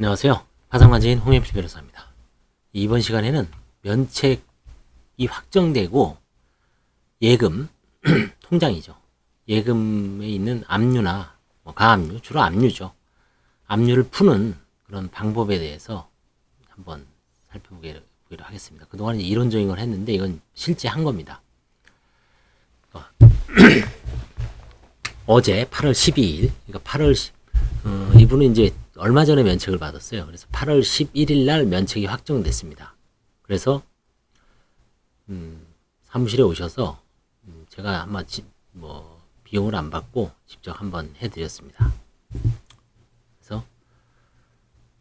안녕하세요. 파산관제인 홍혜필 변호사입니다. 이번 시간에는 면책이 확정되고 예금, 통장이죠. 예금에 있는 압류나 가압류, 주로 압류죠. 압류를 푸는 그런 방법에 대해서 한번 살펴보기로 하겠습니다. 그동안 이론적인 걸 했는데 이건 실제 한 겁니다. 어제 8월 12일, 그러니까 8월 이분은 이제 얼마 전에 면책을 받았어요. 그래서 8월 11일 날 면책이 확정됐습니다. 그래서 사무실에 오셔서 제가 한번 비용을 안 받고 직접 한번 해드렸습니다. 그래서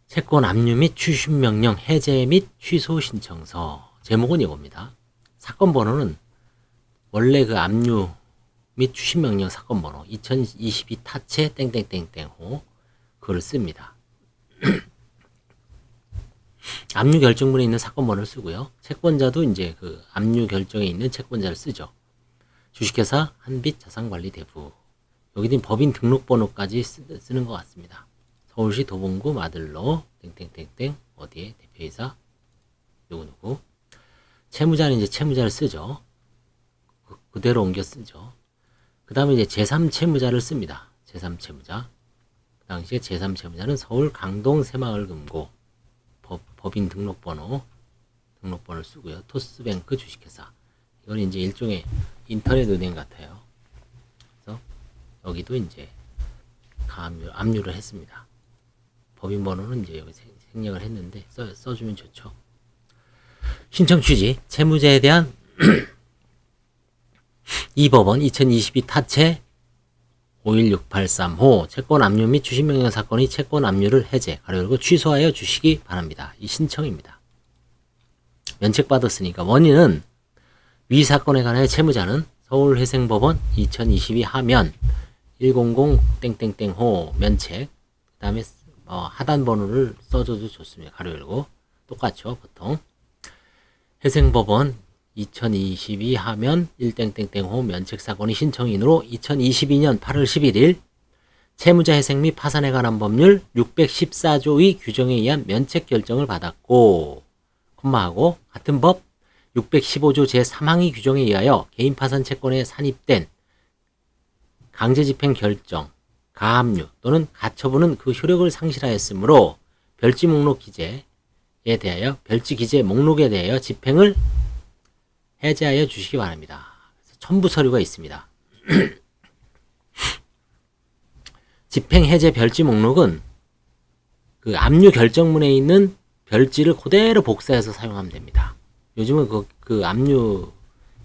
채권 압류 및 취소명령 해제 및 취소 신청서 제목은 이겁니다. 사건 번호는 원래 그 압류 및 취소명령 사건 번호 2022 타체 땡땡땡땡호 그걸 씁니다. 압류 결정문에 있는 사건 번호를 쓰고요. 채권자도 이제 그 압류 결정에 있는 채권자를 쓰죠. 주식회사 한빛 자산관리대부. 여기는 법인 등록번호까지 쓰는 것 같습니다. 서울시 도봉구 마들로 땡땡땡땡 어디에 대표이사 누구누구. 채무자는 이제 채무자를 쓰죠. 그대로 옮겨 쓰죠. 그 다음에 이제 제3채무자를 씁니다. 제3채무자. 그 당시에 제3채무자는 서울 강동 새마을금고 법인 등록번호를 쓰고요. 토스뱅크 주식회사. 이건 이제 일종의 인터넷 은행 같아요. 그래서 여기도 이제 압류를 했습니다. 법인 번호는 이제 여기 생략을 했는데 써주면 좋죠. 신청 취지, 채무자에 대한 이 법원 2022 타체 516835 채권 압류 및 주식명령 사건의 채권 압류를 해제 그리고 취소하여 주시기 바랍니다. 이 신청입니다. 면책받았으니까 원인은 위 사건에 관하여 채무자는 서울회생법원 2022 하면 100 땡땡땡호 면책 그 다음에 하단 번호를 써줘도 좋습니다. 가로 열고 똑같죠. 보통 회생법원 2022 하면 1땡땡땡호 면책사건의 신청인으로 2022년 8월 11일 채무자 회생 및 파산에 관한 법률 614조의 규정에 의한 면책 결정을 받았고 콤마하고 같은 법 615조 제3항의 규정에 의하여 개인 파산 채권에 산입된 강제집행 결정, 가압류 또는 가처분은 그 효력을 상실하였으므로 별지 목록 기재에 대하여 별지 기재 목록에 대하여 집행을 해제하여 주시기 바랍니다. 첨부 서류가 있습니다. 집행 해제 별지 목록은 그 압류 결정문에 있는 별지를 그대로 복사해서 사용하면 됩니다. 요즘은 그 압류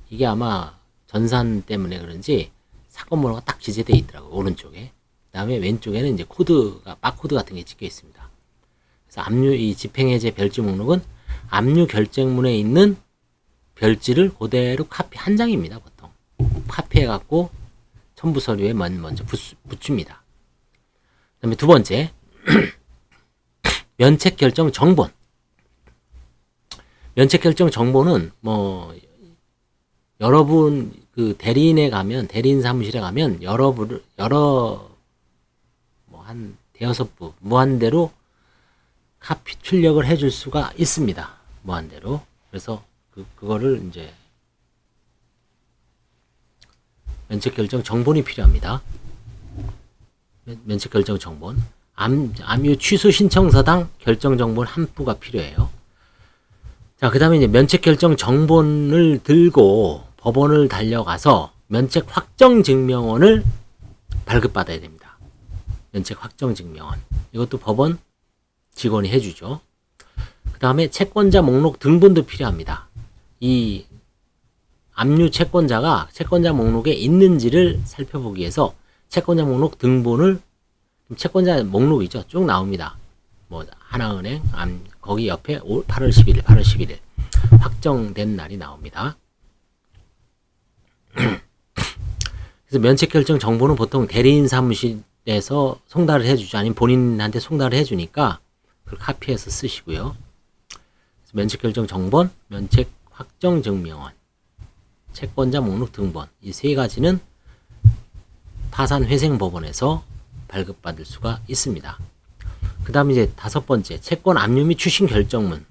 이게 아마 전산 때문에 그런지 사건 번호가 딱 기재되어 있더라고요. 오른쪽에. 그 다음에 왼쪽에는 이제 코드가 바코드 같은 게 찍혀 있습니다. 그래서 압류 이 집행 해제 별지 목록은 압류 결정문에 있는 별지를 그대로 카피 한 장입니다. 보통 카피해 갖고 첨부 서류에 먼저 붙입니다. 그다음에 두 번째 면책 결정 정본. 면책 결정 정본은 여러분 그 대리인에 가면 대리인 사무실에 가면 한 대여섯 부 무한대로 카피 출력을 해줄 수가 있습니다. 무한대로. 그래서 그거를 이제 면책 결정 정본이 필요합니다. 면책 결정 정본, 압류 취소 신청서당 결정 정본 한 부가 필요해요. 자, 그다음에 이제 면책 결정 정본을 들고 법원을 달려가서 면책 확정 증명원을 발급받아야 됩니다. 면책 확정 증명원. 이것도 법원 직원이 해주죠. 그다음에 채권자 목록 등본도 필요합니다. 이 압류 채권자가 채권자 목록에 있는지를 살펴보기 위해서 채권자 목록 등본을 채권자 목록이죠. 쭉 나옵니다. 하나은행 거기 옆에 8월 11일 확정된 날이 나옵니다. 그래서 면책 결정 정보는 보통 대리인 사무실에서 송달을 해주죠. 아니면 본인한테 송달을 해주니까 그걸 카피해서 쓰시고요. 면책 결정 정본, 면책 확정 증명원, 채권자 목록 등본 이 세 가지는 파산회생법원에서 발급받을 수가 있습니다. 그 다음에 이제 5번째, 채권 압류 및 추심 결정문.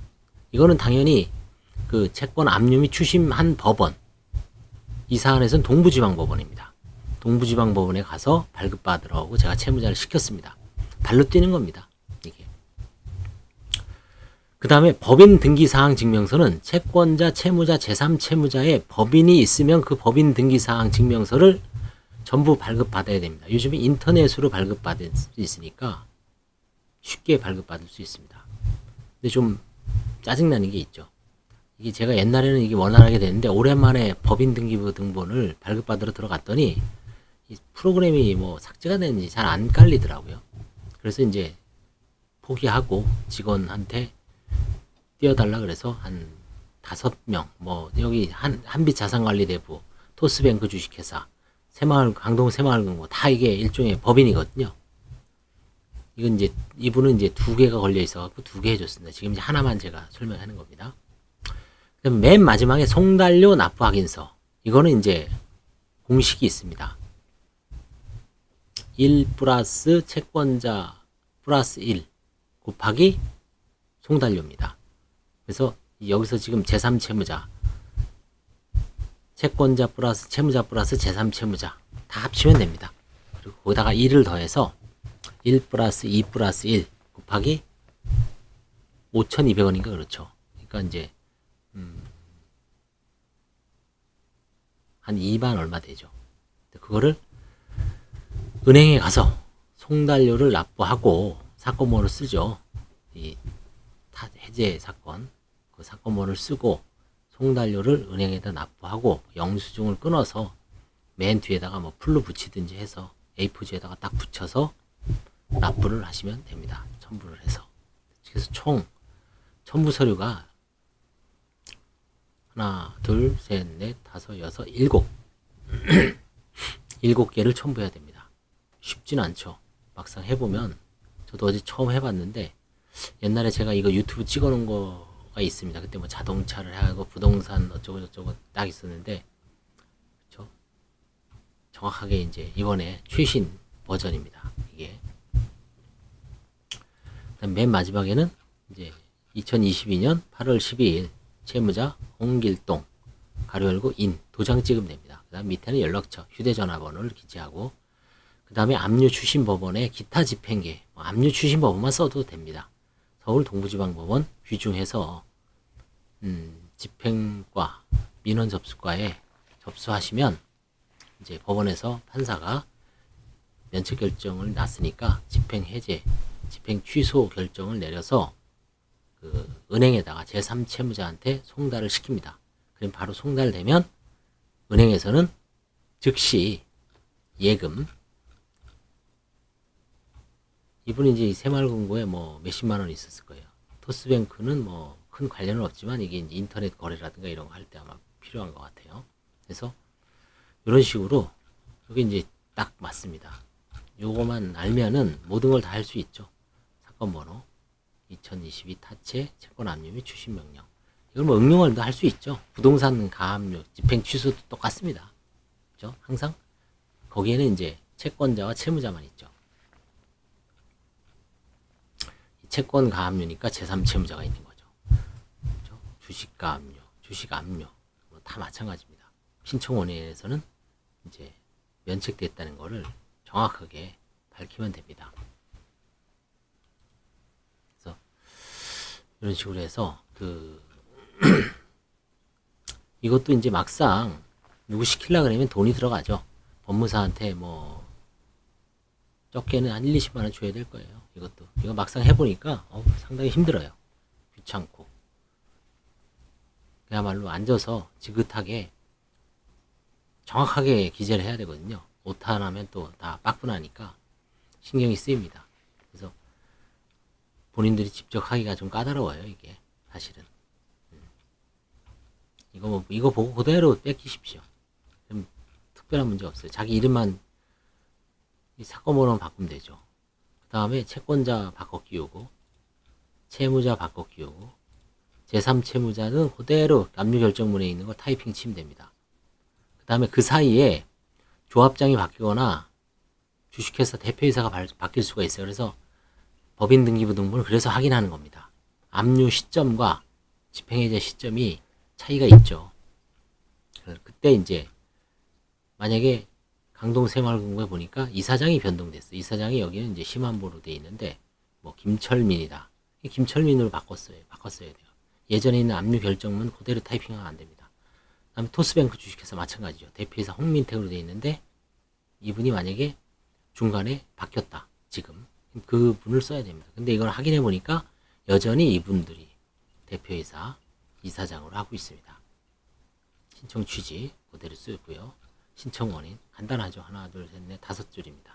이거는 당연히 그 채권 압류 및 추심한 법원. 이 사안에서는 동부지방법원입니다. 동부지방법원에 가서 발급받으라고 제가 채무자를 시켰습니다. 발로 뛰는 겁니다. 이게. 그 다음에 법인 등기사항 증명서는 채권자, 채무자, 제3채무자의 법인이 있으면 그 법인 등기사항 증명서를 전부 발급받아야 됩니다. 요즘에 인터넷으로 발급받을 수 있으니까 쉽게 발급받을 수 있습니다. 근데 좀 짜증나는 게 있죠. 이게 제가 옛날에는 이게 원활하게 되는데 오랜만에 법인 등기부 등본을 발급받으러 들어갔더니 이 프로그램이 뭐 삭제가 됐는지 잘 안 깔리더라고요. 그래서 이제 포기하고 직원한테 띄워달라 그래서 한 5명, 뭐 여기 한빛 자산관리대부, 토스뱅크 주식회사, 새마을 강동 새마을금고 다 이게 일종의 법인이거든요. 이건 이제 이분은 이제 2개가 걸려 있어갖고 2개 해줬습니다. 지금 이제 하나만 제가 설명하는 겁니다. 그다음 맨 마지막에 송달료 납부 확인서. 이거는 이제 공식이 있습니다. 1 플러스 채권자 플러스 1 곱하기 송달료입니다. 그래서 여기서 지금 제3채무자, 채권자 플러스 채무자 플러스 제3채무자 다 합치면 됩니다. 그리고 거기다가 1을 더해서 1 플러스 2 플러스 1 곱하기 5,200원인가 그렇죠. 그러니까 이제 한 2만 얼마 되죠. 그거를 은행에 가서 송달료를 납부하고 사건번호를 쓰죠. 이 해제 사건 그 사건번호를 쓰고 송달료를 은행에다 납부하고 영수증을 끊어서 맨 뒤에다가 뭐 풀로 붙이든지 해서 A4지에다가 딱 붙여서 납부를 하시면 됩니다. 첨부를 해서. 그래서 총 첨부 서류가 하나, 둘, 셋, 넷, 다섯, 여섯, 일곱 7개를 첨부해야 됩니다. 쉽진 않죠. 막상 해보면 저도 어제 처음 해봤는데 옛날에 제가 이거 유튜브 찍어놓은 거가 있습니다. 그때 뭐 자동차를 하고 부동산 어쩌고 저쩌고 딱 있었는데 그렇죠? 정확하게 이제 이번에 최신 버전입니다. 이게 맨 마지막에는 이제 2022년 8월 12일 채무자 홍길동 가로 열고 인 도장 찍으면 됩니다. 그 다음 밑에는 연락처 휴대전화번호를 기재하고 그 다음에 압류 추심 법원의 기타 집행계 압류 추심 법원만 써도 됩니다. 서울 동부지방법원 귀중해서 집행과 민원 접수과에 접수하시면 이제 법원에서 판사가 면책 결정을 났으니까 집행 해제, 집행 취소 결정을 내려서 그 은행에다가 제3채무자한테 송달을 시킵니다. 그럼 바로 송달되면 은행에서는 즉시 예금 이분이 이제 새마을금고에 뭐 몇십만 원 있었을 거예요. 토스뱅크는 뭐 큰 관련은 없지만 이게 이제 인터넷 거래라든가 이런 거 할 때 아마 필요한 것 같아요. 그래서 이런 식으로 여기 이제 딱 맞습니다. 요거만 알면은 모든 걸 다 할 수 있죠. 사건 번호 2022 타채 채권 압류 및 추심 명령. 이걸 뭐 응용을 할 수 있죠. 부동산 가압류, 집행 취소도 똑같습니다. 그죠? 항상 거기에는 이제 채권자와 채무자만 있죠. 채권 가압류니까 제3채무자가 있는 거죠. 그죠? 주식 가압류, 주식 압류 뭐 다 마찬가지입니다. 신청원에서는 이제 면책됐다는 거를 정확하게 밝히면 됩니다. 그래서 이런 식으로 해서 이것도 이제 막상 누구 시키려고 그러면 돈이 들어가죠. 법무사한테 뭐 적게는 한 1, 20만 원 줘야 될 거예요. 이것도 이거 막상 해보니까 상당히 힘들어요. 귀찮고 그야말로 앉아서 지긋하게 정확하게 기재를 해야 되거든요. 오타나면 또 다 빠꾸나니까 신경이 쓰입니다. 그래서 본인들이 직접 하기가 좀 까다로워요. 이게 사실은 이거 보고 그대로 뺏기십시오. 좀 특별한 문제 없어요. 자기 이름만 이 사건 번호만 바꾸면 되죠. 그 다음에 채권자 바꿔 끼우고 채무자 바꿔 끼우고 제3채무자는 그대로 압류 결정문에 있는 거 타이핑 치면 됩니다. 그 다음에 그 사이에 조합장이 바뀌거나 주식회사 대표이사가 바뀔 수가 있어요. 그래서 법인 등기부 등본을 그래서 확인하는 겁니다. 압류 시점과 집행해제 시점이 차이가 있죠. 그때 이제 만약에 강동새마을금고에 보니까 이사장이 변동됐어. 이사장이 여기는 이제 심한보로 돼 있는데 뭐 김철민이다. 김철민으로 바꿨어야 돼요. 예전에 있는 압류 결정문 그대로 타이핑하면 안 됩니다. 그다음에 토스뱅크 주식회사 마찬가지죠. 대표이사 홍민택으로 돼 있는데 이분이 만약에 중간에 바뀌었다. 지금 그 분을 써야 됩니다. 근데 이걸 확인해 보니까 여전히 이분들이 대표이사 이사장으로 하고 있습니다. 신청 취지 그대로 쓰고요. 신청 원인 간단하죠. 하나, 둘, 셋, 넷, 5줄입니다.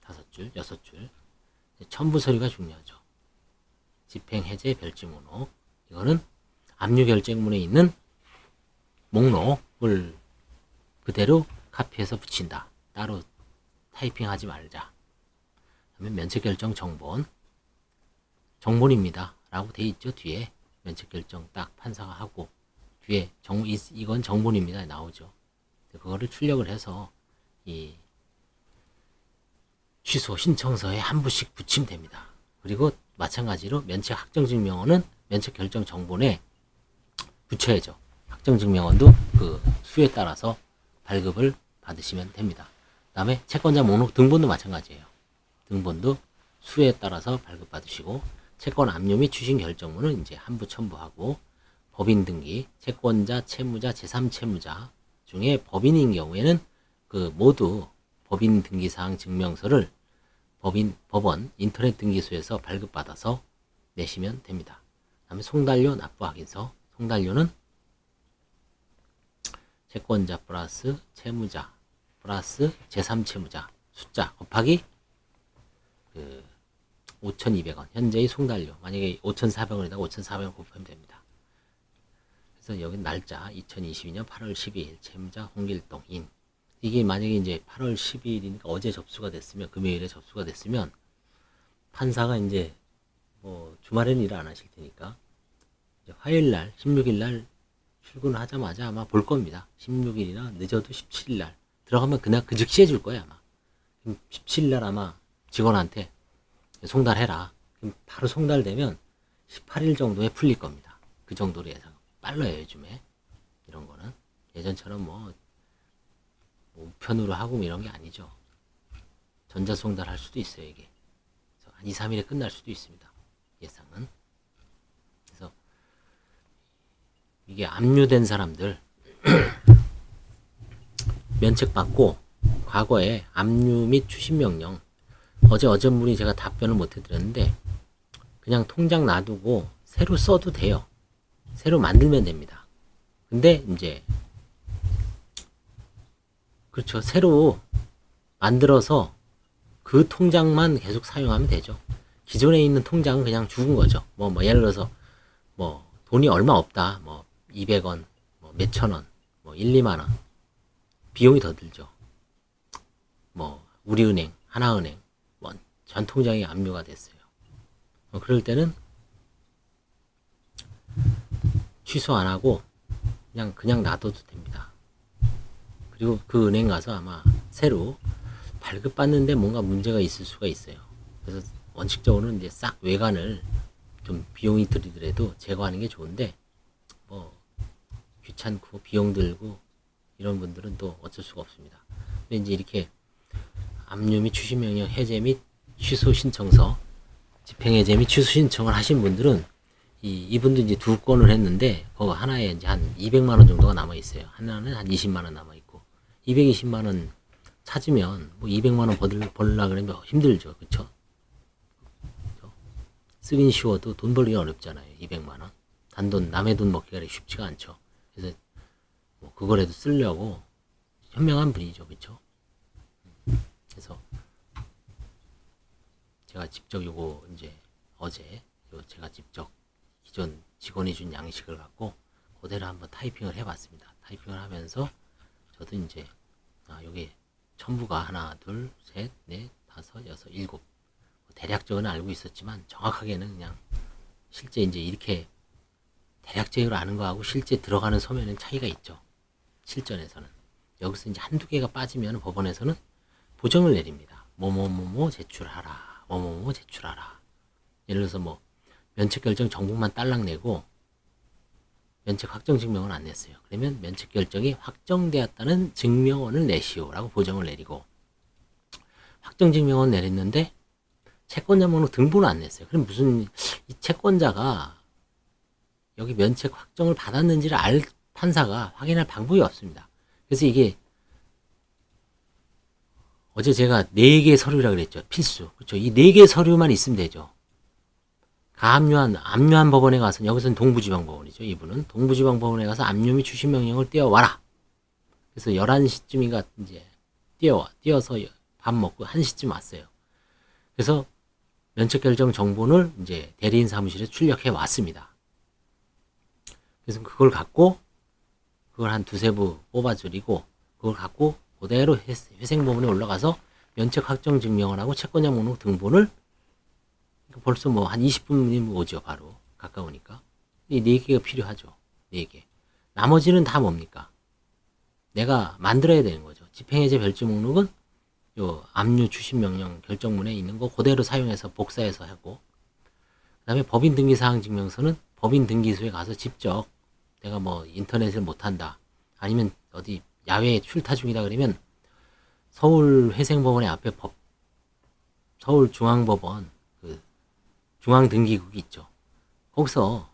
5줄, 6줄. 첨부 서류가 중요하죠. 집행해제 별지 목록. 이거는 압류 결정문에 있는 목록을 그대로 카피해서 붙인다. 따로 타이핑하지 말자. 그다음에 면책결정 정본. 정본입니다. 라고 돼 있죠. 뒤에 면책결정 딱 판사가 하고 뒤에 이건 정본입니다. 나오죠. 그거를 출력을 해서 이 취소 신청서에 한 부씩 붙이면 됩니다. 그리고 마찬가지로 면책 확정증명원은 면책결정 정본에 붙여야죠. 확정증명원도 그 수에 따라서 발급을 받으시면 됩니다. 그 다음에 채권자 목록 등본도 마찬가지예요. 등본도 수에 따라서 발급 받으시고 채권 압류 및 추심 결정문은 이제 한부 첨부하고 법인 등기, 채권자, 채무자, 제3채무자 중에 법인인 경우에는 그 모두 법인 등기사항 증명서를 법원 인터넷 등기소에서 발급받아서 내시면 됩니다. 그 다음에 송달료 납부 확인서. 송달료는 채권자 플러스 채무자 플러스 제3채무자 숫자 곱하기 5,200원. 현재의 송달료. 만약에 5,400원에다가 5,400원 곱하면 됩니다. 그래서 여기 날짜 2022년 8월 12일 채무자 홍길동 인. 이게 만약에 이제 8월 12일이니까 어제 접수가 됐으면 금요일에 접수가 됐으면 판사가 이제 뭐 주말에는 일 안 하실 테니까 이제 화요일 날 16일 날 출근하자마자 아마 볼 겁니다. 16일이나 늦어도 17일 날 들어가면 그날 그 즉시 해줄 거예요 아마. 17일 날 아마 직원한테 송달해라. 그럼 바로 송달되면 18일 정도에 풀릴 겁니다. 그 정도로 예상. 빨라요 요즘에. 이런 거는 예전처럼 뭐 우편으로 하고 뭐 이런 게 아니죠. 전자송달 할 수도 있어요 이게. 그래서 한 2, 3일에 끝날 수도 있습니다. 예상은. 그래서 이게 압류된 사람들 면책받고 과거에 압류 및 추심명령 어제 분이 제가 답변을 못 해드렸는데 그냥 통장 놔두고 새로 써도 돼요. 새로 만들면 됩니다. 근데 이제 그렇죠. 새로 만들어서 그 통장만 계속 사용하면 되죠. 기존에 있는 통장은 그냥 죽은 거죠. 뭐 예를 들어서 뭐 돈이 얼마 없다. 뭐 200원, 뭐 몇천 원, 뭐 1, 2만 원. 비용이 더 들죠. 뭐 우리은행, 하나은행 뭐 전 통장이 압류가 됐어요. 그럴 때는 취소 안 하고 그냥 놔둬도 됩니다. 그리고 그 은행 가서 아마 새로 발급받는데 뭔가 문제가 있을 수가 있어요. 그래서 원칙적으로는 이제 싹 외관을 좀 비용이 들이더라도 제거하는 게 좋은데 뭐 귀찮고 비용 들고 이런 분들은 또 어쩔 수가 없습니다. 근데 이제 이렇게 압류 및 추심명령 해제 및 취소 신청서 집행해제 및 취소 신청을 하신 분들은 이분도 이제 2건을 했는데 그거 하나에 이제 한 200만 원 정도가 남아 있어요. 하나는 한 20만 원 남아 있고 220만 원 찾으면 뭐 200만 원 벌려고 그러면 힘들죠. 그쵸? 쓰긴 쉬워도 돈 벌기가 어렵잖아요. 200만 원. 단돈 남의 돈 먹기가 쉽지가 않죠. 그래서 뭐 그거라도 쓰려고 현명한 분이죠. 그쵸? 그래서 제가 직접 요거 이제 어제 제가 직접 기존 직원이 준 양식을 갖고 그대로 한번 타이핑을 해봤습니다. 타이핑을 하면서 저도 이제 여기 첨부가 하나, 둘, 셋, 넷, 다섯, 여섯, 일곱 대략적으로 알고 있었지만 정확하게는 그냥 실제 이제 이렇게 대략적으로 아는 거하고 실제 들어가는 서면은 차이가 있죠. 실전에서는 여기서 이제 한두 개가 빠지면 법원에서는 보정을 내립니다. 뭐뭐뭐뭐 제출하라. 뭐뭐뭐 제출하라. 예를 들어서 뭐 면책 결정 정보만 딸랑 내고 면책 확정 증명은 안 냈어요. 그러면 면책 결정이 확정되었다는 증명원을 내시오라고 보정을 내리고, 확정 증명원 내렸는데 채권자 목록 등본을 안 냈어요. 그럼 무슨 이 채권자가 여기 면책 확정을 받았는지를 알 판사가 확인할 방법이 없습니다. 그래서 이게 어제 제가 4개 서류라 그랬죠. 필수. 그렇죠. 이 4개 서류만 있으면 되죠. 압류한 법원에 가서, 여기서는 동부지방법원이죠. 이분은 동부지방법원에 가서 압류 및 추심 명령을 떼어와라. 그래서 11시쯤인가 이제 띄어서 밥 먹고 1시쯤 왔어요. 그래서 면책결정 정본을 이제 대리인 사무실에 출력해 왔습니다. 그래서 그걸 갖고 그걸 한 두세 부 뽑아줄이고 그걸 갖고 그대로 회생법원에 올라가서 면책 확정 증명원하고 채권자 목록 등본을 벌써 뭐 한 20분이면 오죠. 바로 가까우니까. 이 4개가 필요하죠. 4개. 나머지는 다 뭡니까? 내가 만들어야 되는 거죠. 집행해제 별지 목록은 요 압류 추심 명령 결정문에 있는 거 그대로 사용해서 복사해서 하고, 그 다음에 법인 등기 사항 증명서는 법인 등기소에 가서 직접, 내가 뭐 인터넷을 못 한다, 아니면 어디 야외에 출타 중이다 그러면 서울 회생법원의 앞에 서울중앙법원 그 중앙등기국이 있죠. 거기서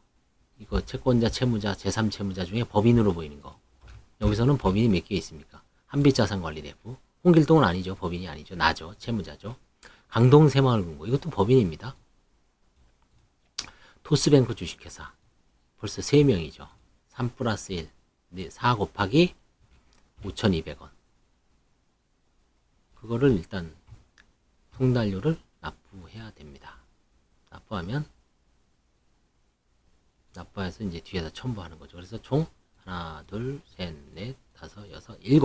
이거 채권자, 채무자, 제3채무자 중에 법인으로 보이는 거. 여기서는 법인이 몇 개 있습니까? 한빛자산관리대부. 홍길동은 아니죠. 법인이 아니죠. 나죠. 채무자죠. 강동새마을금고. 이것도 법인입니다. 토스뱅크 주식회사. 벌써 3명이죠. 3 플러스 1. 4 곱하기 5,200원. 그거를 일단 송달료를 납부해야 됩니다. 납부해서 이제 뒤에다 첨부하는 거죠. 그래서 총 하나, 둘, 셋, 넷, 다섯, 여섯, 7.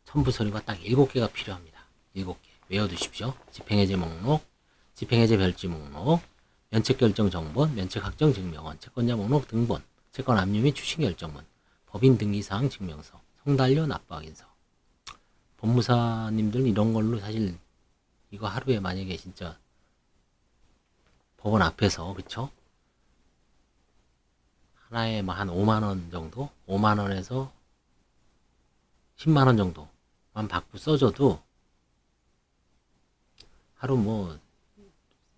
첨부 서류가 딱 7개가 필요합니다. 7개. 외워두십시오. 집행해제 목록, 집행해제 별지 목록, 면책결정 정본, 면책확정 증명원, 채권자 목록 등본, 채권 압류 및 추심 결정문, 법인 등기사항 증명서, 송달료 납부 확인서. 법무사님들은 이런 걸로 사실 이거 하루에 만약에 진짜 법원 앞에서, 그쵸? 하나에 한 5만원 정도? 5만원에서 10만원 정도만 받고 써줘도 하루 뭐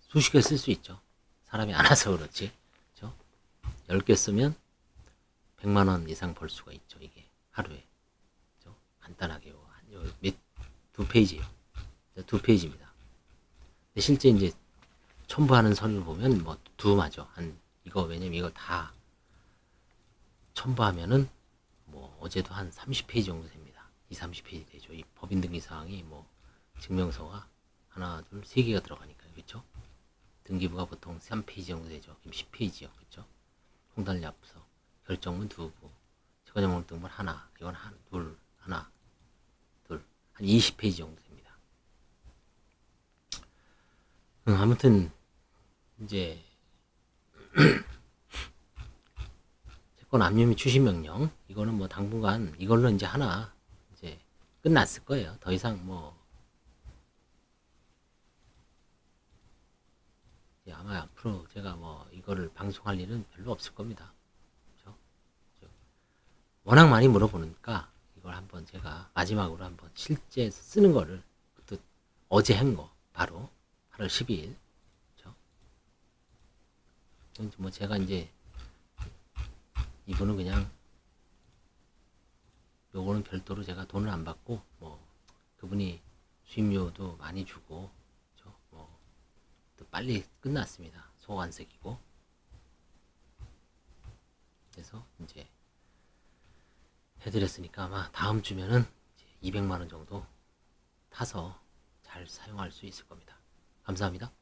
수십 개 쓸 수 있죠. 사람이 안 와서 그렇지. 그쵸? 10개 쓰면 100만원 이상 벌 수가 있죠. 이게 하루에. 그쵸? 간단하게. 두 페이지요. 2페이지입니다. 근데 실제 이제 첨부하는 서류를 보면 뭐 두마죠. 왜냐면 이거 다 첨부하면은 뭐 어제도 한 30페이지 정도 됩니다. 30페이지 되죠. 이 법인 등기 사항이 뭐 증명서가 하나, 둘, 3개가 들어가니까요. 그렇죠? 등기부가 보통 3페이지 정도 되죠. 그럼 10페이지요. 그렇죠? 송달료 납부서, 결정문 2부, 채권자 목록 등본 하나, 이건 하나, 둘, 한 20페이지 정도 됩니다. 아무튼 이제 채권 압류 및 추심 명령, 이거는 뭐 당분간 이걸로 이제 하나 이제 끝났을 거예요. 더 이상 뭐 아마 앞으로 제가 뭐 이거를 방송할 일은 별로 없을 겁니다. 그렇죠? 워낙 많이 물어보니까 이걸 한번 제가 마지막으로 한번 실제 쓰는 거를, 또 어제 한 거 바로 8월 12일. 그렇죠? 뭐 제가 이제 이분은 그냥 요거는 별도로 제가 돈을 안 받고, 뭐 그분이 수임료도 많이 주고, 그렇죠? 뭐 또 빨리 끝났습니다. 소관색이고. 그래서 이제 해드렸으니까 아마 다음 주면은 200만 원 정도 타서 잘 사용할 수 있을 겁니다. 감사합니다.